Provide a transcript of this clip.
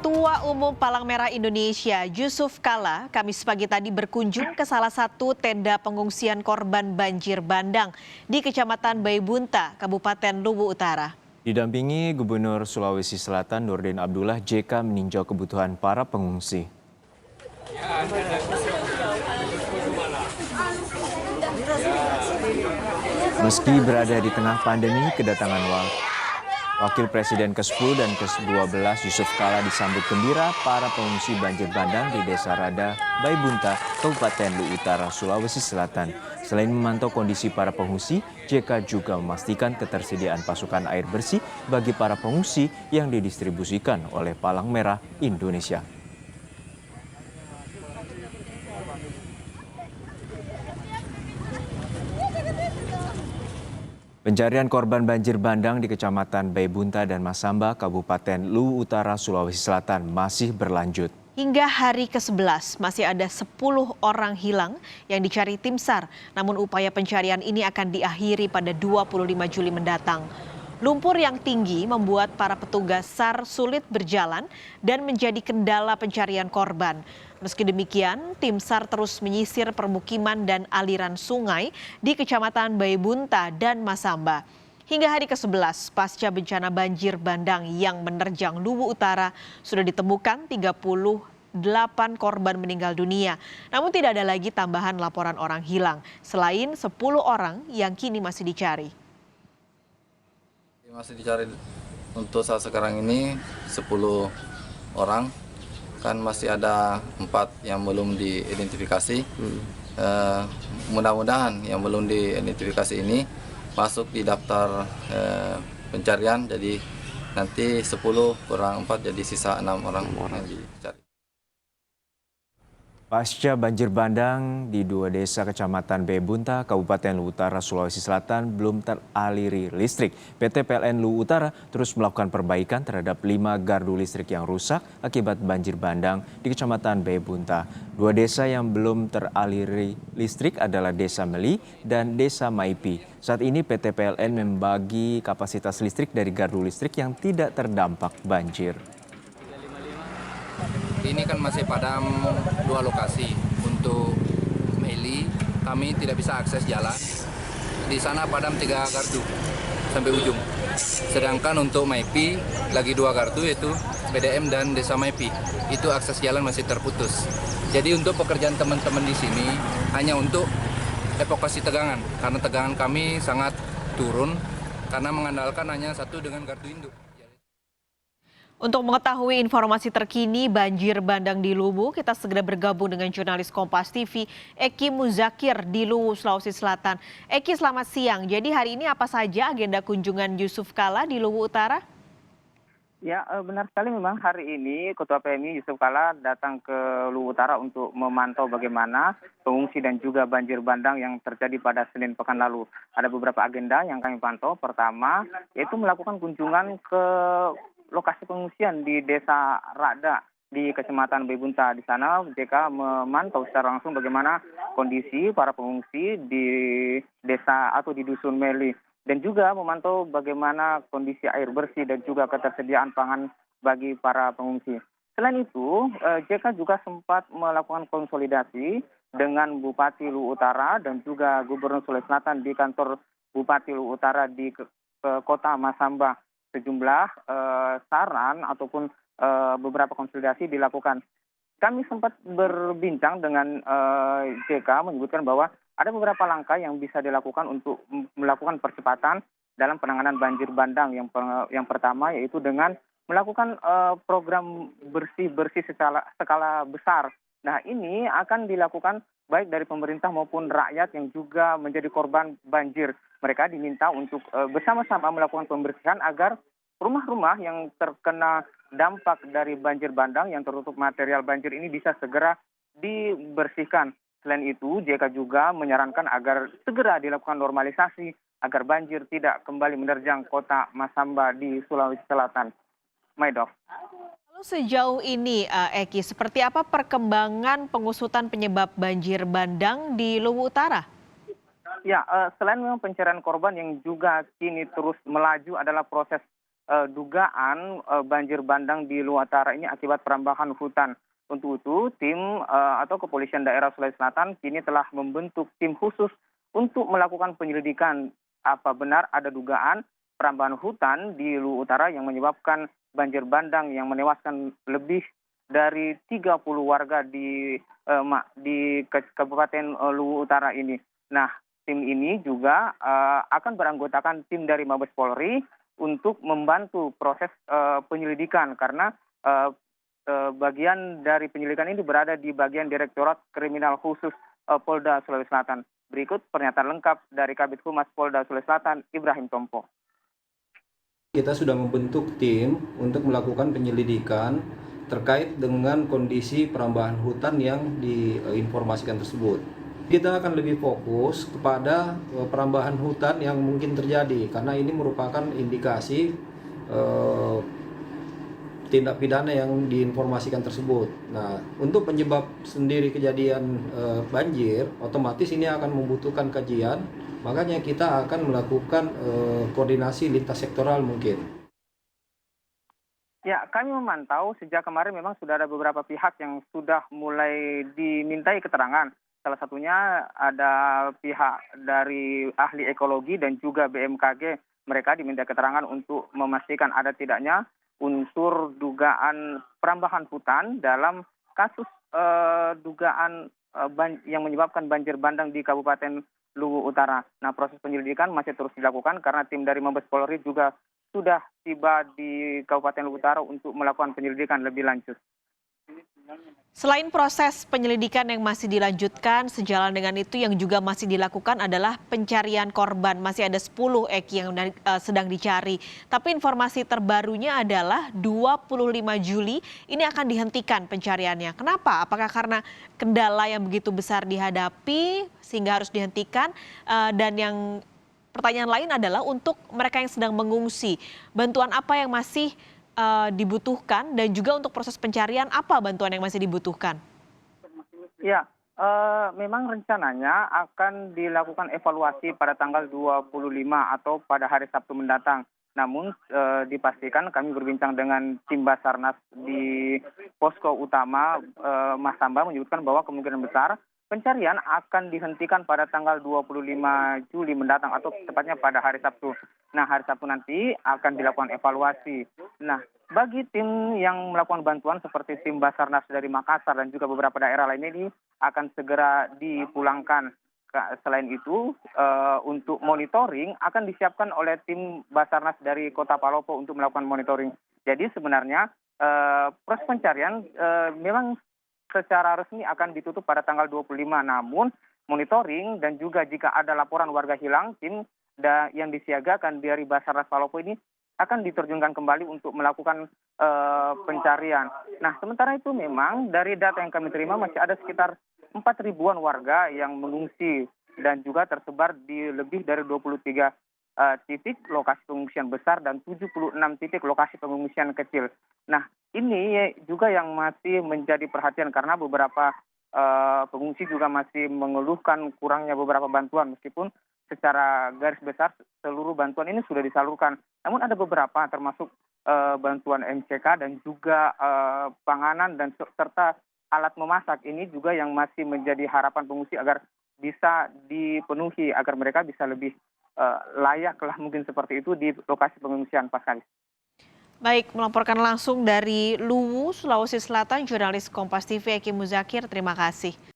Ketua Umum Palang Merah Indonesia, Yusuf Kala, Kamis pagi tadi berkunjung ke salah satu tenda pengungsian korban banjir bandang di Kecamatan Baibunta, Kabupaten Luwu Utara. Didampingi Gubernur Sulawesi Selatan Nurdin Abdullah, JK meninjau kebutuhan para pengungsi. Meski berada di tengah pandemi, kedatangan Wakil Presiden ke-10 dan ke-12 Yusuf Kala disambut gembira para pengungsi banjir bandang di Desa Rada, Baibunta, Kabupaten Luwu Utara, Sulawesi Selatan. Selain memantau kondisi para pengungsi, JK juga memastikan ketersediaan pasokan air bersih bagi para pengungsi yang didistribusikan oleh Palang Merah Indonesia. Pencarian korban banjir bandang di Kecamatan Baibunta dan Masamba, Kabupaten Luwu Utara, Sulawesi Selatan masih berlanjut. Hingga hari ke-11 masih ada 10 orang hilang yang dicari tim SAR. Namun upaya pencarian ini akan diakhiri pada 25 Juli mendatang. Lumpur yang tinggi membuat para petugas SAR sulit berjalan dan menjadi kendala pencarian korban. Meski demikian, tim SAR terus menyisir permukiman dan aliran sungai di Kecamatan Baibunta dan Masamba. Hingga hari ke-11, pasca bencana banjir bandang yang menerjang Luwu Utara, sudah ditemukan 38 korban meninggal dunia. Namun tidak ada lagi tambahan laporan orang hilang, selain 10 orang yang kini masih dicari. Masih dicari untuk saat sekarang ini 10 orang. Kan masih ada 4 yang belum diidentifikasi. Mudah-mudahan yang belum diidentifikasi ini masuk di daftar pencarian. Jadi nanti 10 kurang 4 jadi sisa 6 orang yang dicari. Pasca banjir bandang di 2 desa Kecamatan Baibunta, Kabupaten Luwu Utara, Sulawesi Selatan belum teraliri listrik. PT PLN Luwu Utara terus melakukan perbaikan terhadap 5 gardu listrik yang rusak akibat banjir bandang di Kecamatan Baibunta. 2 desa yang belum teraliri listrik adalah Desa Meli dan Desa Maipi. Saat ini PT PLN membagi kapasitas listrik dari gardu listrik yang tidak terdampak banjir. Ini kan masih padam 2 lokasi. Untuk Meli kami tidak bisa akses jalan. Di sana padam 3 gardu sampai ujung. Sedangkan untuk Maipi lagi 2 gardu yaitu PDM dan Desa Maipi. Itu akses jalan masih terputus. Jadi untuk pekerjaan teman-teman di sini hanya untuk evakuasi tegangan karena tegangan kami sangat turun karena mengandalkan hanya satu dengan gardu induk. Untuk mengetahui informasi terkini banjir bandang di Luwu, kita segera bergabung dengan jurnalis Kompas TV, Eki Muzakir di Luwu, Sulawesi Selatan. Eki, selamat siang. Jadi hari ini apa saja agenda kunjungan Yusuf Kala di Luwu Utara? Ya, benar sekali memang hari ini Ketua PMI Yusuf Kala datang ke Luwu Utara untuk memantau bagaimana pengungsi dan juga banjir bandang yang terjadi pada Senin pekan lalu. Ada beberapa agenda yang kami pantau. Pertama, yaitu melakukan kunjungan ke lokasi pengungsian di Desa Rada di Kecamatan Baibunta. Di sana JK memantau secara langsung bagaimana kondisi para pengungsi di desa atau di Dusun Meli dan juga memantau bagaimana kondisi air bersih dan juga ketersediaan pangan bagi para pengungsi. Selain itu, JK juga sempat melakukan konsolidasi dengan Bupati Luwu Utara dan juga Gubernur Sulawesi Selatan di kantor Bupati Luwu Utara di Kota Masamba. Sejumlah saran ataupun beberapa konsolidasi dilakukan. Kami sempat berbincang dengan JK menyebutkan bahwa ada beberapa langkah yang bisa dilakukan untuk melakukan percepatan dalam penanganan banjir bandang. Yang pertama yaitu dengan melakukan program bersih-bersih skala besar. Nah, ini akan dilakukan baik dari pemerintah maupun rakyat yang juga menjadi korban banjir. Mereka diminta untuk bersama-sama melakukan pembersihan agar rumah-rumah yang terkena dampak dari banjir bandang yang tertutup material banjir ini bisa segera dibersihkan. Selain itu, JK juga menyarankan agar segera dilakukan normalisasi agar banjir tidak kembali menerjang kota Masamba di Sulawesi Selatan. Maidov. Lalu sejauh ini, Eki, seperti apa perkembangan pengusutan penyebab banjir bandang di Luwu Utara? Ya, selain memang pencarian korban yang juga kini terus melaju adalah proses dugaan banjir bandang di Luwu Utara ini akibat perambahan hutan. Untuk itu, tim atau kepolisian daerah Sulawesi Selatan kini telah membentuk tim khusus untuk melakukan penyelidikan apa benar ada dugaan perambahan hutan di Luwu Utara yang menyebabkan banjir bandang yang menewaskan lebih dari 30 warga di Kabupaten Luwu Utara ini. Nah, tim ini juga akan beranggotakan tim dari Mabes Polri untuk membantu proses penyelidikan karena bagian dari penyelidikan ini berada di bagian Direktorat Kriminal Khusus Polda Sulawesi Selatan. Berikut pernyataan lengkap dari Kabid Humas Polda Sulawesi Selatan, Ibrahim Tompo. Kita sudah membentuk tim untuk melakukan penyelidikan terkait dengan kondisi perambahan hutan yang diinformasikan tersebut. Kita akan lebih fokus kepada perambahan hutan yang mungkin terjadi karena ini merupakan indikasi tindak pidana yang diinformasikan tersebut. Nah, untuk penyebab sendiri kejadian banjir, otomatis ini akan membutuhkan kajian. Makanya kita akan melakukan koordinasi lintas sektoral mungkin. Ya, kami memantau sejak kemarin memang sudah ada beberapa pihak yang sudah mulai dimintai keterangan. Salah satunya ada pihak dari ahli ekologi dan juga BMKG. Mereka diminta keterangan untuk memastikan ada tidaknya unsur dugaan perambahan hutan dalam kasus dugaan yang menyebabkan banjir bandang di Kabupaten Luwu Utara. Nah, proses penyelidikan masih terus dilakukan karena tim dari Mabes Polri juga sudah tiba di Kabupaten Luwu Utara untuk melakukan penyelidikan lebih lanjut. Selain proses penyelidikan yang masih dilanjutkan, sejalan dengan itu yang juga masih dilakukan adalah pencarian korban. Masih ada 10 Eki yang sedang dicari. Tapi informasi terbarunya adalah 25 Juli ini akan dihentikan pencariannya. Kenapa? Apakah karena kendala yang begitu besar dihadapi sehingga harus dihentikan? Dan yang pertanyaan lain adalah untuk mereka yang sedang mengungsi, bantuan apa yang masih dibutuhkan dan juga untuk proses pencarian apa bantuan yang masih dibutuhkan? Ya, memang rencananya akan dilakukan evaluasi pada tanggal 25 atau pada hari Sabtu mendatang. Namun dipastikan kami berbincang dengan tim Basarnas di posko utama, Mas Samba menyebutkan bahwa kemungkinan besar pencarian akan dihentikan pada tanggal 25 Juli mendatang atau tepatnya pada hari Sabtu. Nah, hari Sabtu nanti akan dilakukan evaluasi. Nah, bagi tim yang melakukan bantuan seperti tim Basarnas dari Makassar dan juga beberapa daerah lainnya ini akan segera dipulangkan. Selain itu, untuk monitoring akan disiapkan oleh tim Basarnas dari Kota Palopo untuk melakukan monitoring. Jadi sebenarnya proses pencarian memang secara resmi akan ditutup pada tanggal 25. Namun monitoring dan juga jika ada laporan warga hilang, tim yang disiagakan dari Basarnas Palopo ini akan diterjunkan kembali untuk melakukan pencarian. Nah, sementara itu memang dari data yang kami terima masih ada sekitar 4.000-an warga yang mengungsi dan juga tersebar di lebih dari 23 titik lokasi pengungsian besar dan 76 titik lokasi pengungsian kecil. Nah, ini juga yang masih menjadi perhatian karena beberapa pengungsi juga masih mengeluhkan kurangnya beberapa bantuan meskipun secara garis besar seluruh bantuan ini sudah disalurkan. Namun ada beberapa termasuk bantuan MCK dan juga panganan dan serta alat memasak ini juga yang masih menjadi harapan pengungsi agar bisa dipenuhi agar mereka bisa lebih layak lah mungkin seperti itu di lokasi pengungsian Paskalis. Baik, melaporkan langsung dari Luwu, Sulawesi Selatan, jurnalis Kompas TV Eki Muzakir, terima kasih.